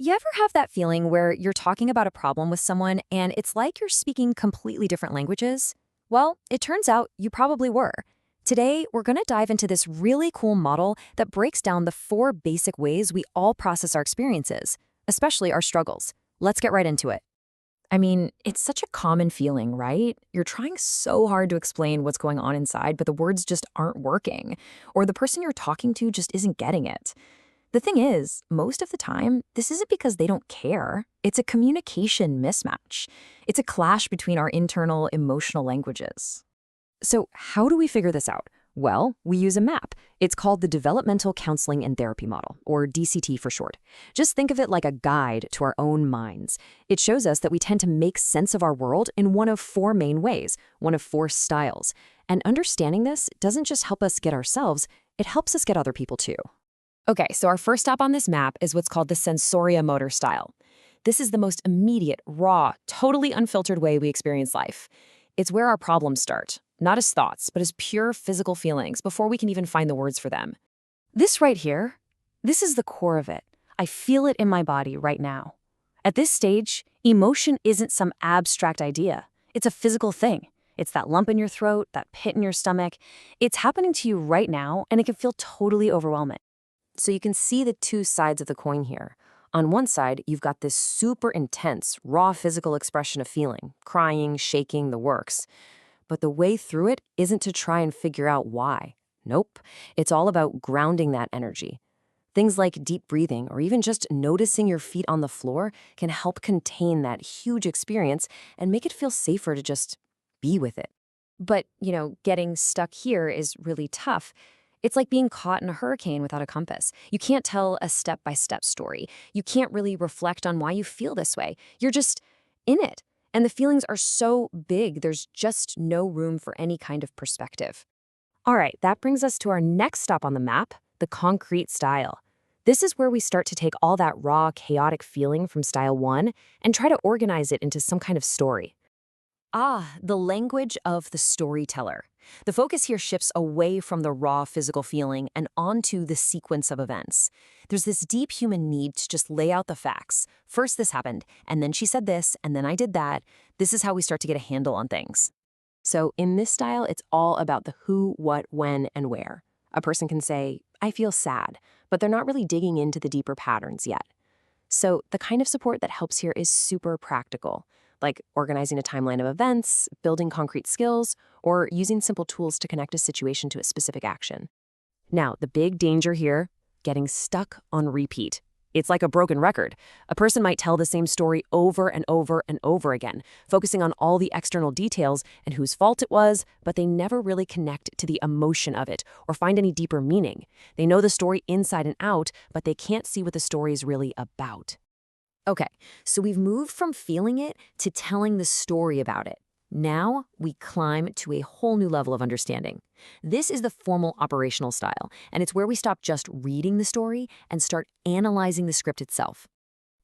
You ever have that feeling where you're talking about a problem with someone and it's like you're speaking completely different languages? Well, it turns out you probably were. Today, we're going to dive into this really cool model that breaks down the four basic ways we all process our experiences, especially our struggles. Let's get right into it. I mean, it's such a common feeling, right? You're trying so hard to explain what's going on inside, but the words just aren't working, or the person you're talking to just isn't getting it. The thing is, most of the time, this isn't because they don't care. It's a communication mismatch. It's a clash between our internal emotional languages. So, how do we figure this out? Well, we use a map. It's called the Developmental Counseling and Therapy Model, or DCT for short. Just think of it like a guide to our own minds. It shows us that we tend to make sense of our world in one of four main ways, one of four styles. And understanding this doesn't just help us get ourselves, it helps us get other people too. Okay, so our first stop on this map is what's called the sensoria motor style. This is the most immediate, raw, totally unfiltered way we experience life. It's where our problems start, not as thoughts, but as pure physical feelings before we can even find the words for them. This right here, this is the core of it. I feel it in my body right now. At this stage, emotion isn't some abstract idea. It's a physical thing. It's that lump in your throat, that pit in your stomach. It's happening to you right now, and it can feel totally overwhelming. So you can see the two sides of the coin here. On one side, you've got this super intense, raw physical expression of feeling, crying, shaking, the works. But the way through it isn't to try and figure out why. Nope. It's all about grounding that energy. Things like deep breathing or even just noticing your feet on the floor can help contain that huge experience and make it feel safer to just be with it. But, getting stuck here is really tough. It's like being caught in a hurricane without a compass. You can't tell a step-by-step story. You can't really reflect on why you feel this way. You're just in it. And the feelings are so big, there's just no room for any kind of perspective. All right, that brings us to our next stop on the map, the concrete style. This is where we start to take all that raw, chaotic feeling from style 1 and try to organize it into some kind of story. The language of the storyteller. The focus here shifts away from the raw physical feeling and onto the sequence of events. There's this deep human need to just lay out the facts. First this happened, and then she said this, and then I did that. This is how we start to get a handle on things. So in this style, it's all about the who, what, when, and where. A person can say, I feel sad, but they're not really digging into the deeper patterns yet. So the kind of support that helps here is super practical, like organizing a timeline of events, building concrete skills, or using simple tools to connect a situation to a specific action. Now, the big danger here, getting stuck on repeat. It's like a broken record. A person might tell the same story over and over and over again, focusing on all the external details and whose fault it was, but they never really connect to the emotion of it or find any deeper meaning. They know the story inside and out, but they can't see what the story is really about. Okay, so we've moved from feeling it to telling the story about it. Now we climb to a whole new level of understanding. This is the formal operational style, and it's where we stop just reading the story and start analyzing the script itself.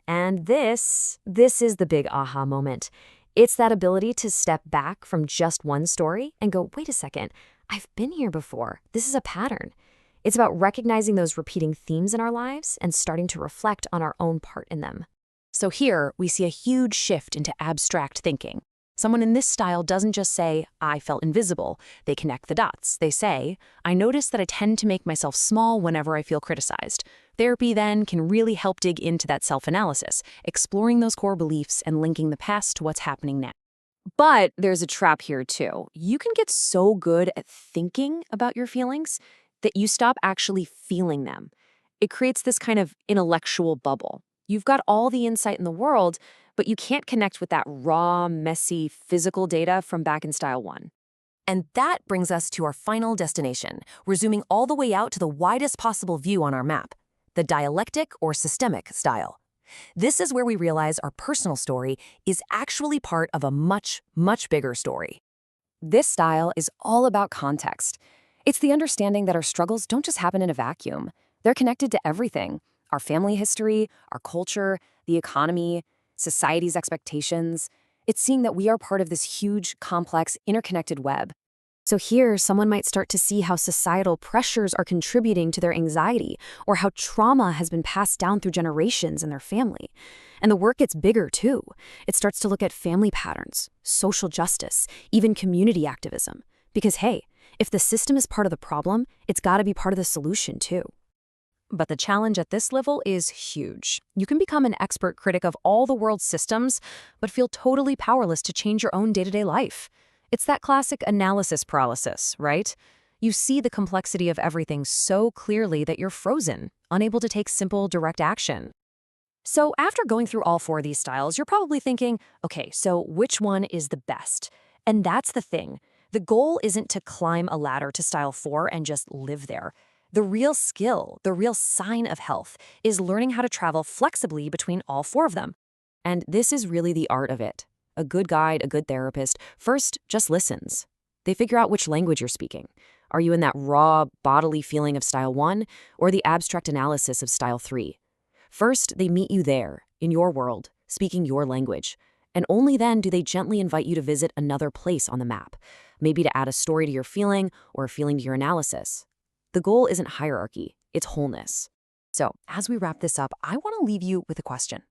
And this is the big aha moment. It's that ability to step back from just one story and go, wait a second, I've been here before. This is a pattern. It's about recognizing those repeating themes in our lives and starting to reflect on our own part in them. So here, we see a huge shift into abstract thinking. Someone in this style doesn't just say, I felt invisible. They connect the dots. They say, I notice that I tend to make myself small whenever I feel criticized. Therapy then can really help dig into that self-analysis, exploring those core beliefs and linking the past to what's happening now. But there's a trap here too. You can get so good at thinking about your feelings that you stop actually feeling them. It creates this kind of intellectual bubble. You've got all the insight in the world, but you can't connect with that raw, messy, physical data from back in style 1. And that brings us to our final destination. We're zooming all the way out to the widest possible view on our map, the dialectic or systemic style. This is where we realize our personal story is actually part of a much, much bigger story. This style is all about context. It's the understanding that our struggles don't just happen in a vacuum. They're connected to everything. Our family history, our culture, the economy, society's expectations. It's seeing that we are part of this huge, complex, interconnected web. So here, someone might start to see how societal pressures are contributing to their anxiety, or how trauma has been passed down through generations in their family. And the work gets bigger, too. It starts to look at family patterns, social justice, even community activism. Because hey, if the system is part of the problem, it's got to be part of the solution, too. But the challenge at this level is huge. You can become an expert critic of all the world's systems, but feel totally powerless to change your own day-to-day life. It's that classic analysis paralysis, right? You see the complexity of everything so clearly that you're frozen, unable to take simple, direct action. So after going through all four of these styles, you're probably thinking, okay, so which one is the best? And that's the thing. The goal isn't to climb a ladder to style 4 and just live there. The real skill, the real sign of health, is learning how to travel flexibly between all four of them. And this is really the art of it. A good guide, a good therapist, first just listens. They figure out which language you're speaking. Are you in that raw, bodily feeling of style 1 or the abstract analysis of style 3? First, they meet you there, in your world, speaking your language. And only then do they gently invite you to visit another place on the map, maybe to add a story to your feeling or a feeling to your analysis. The goal isn't hierarchy, it's wholeness. So, as we wrap this up, I want to leave you with a question.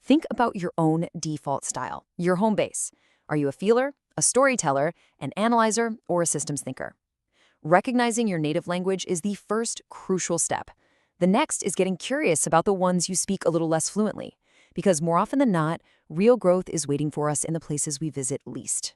Think about your own default style, your home base. Are you a feeler, a storyteller, an analyzer, or a systems thinker? Recognizing your native language is the first crucial step. The next is getting curious about the ones you speak a little less fluently, because more often than not, real growth is waiting for us in the places we visit least.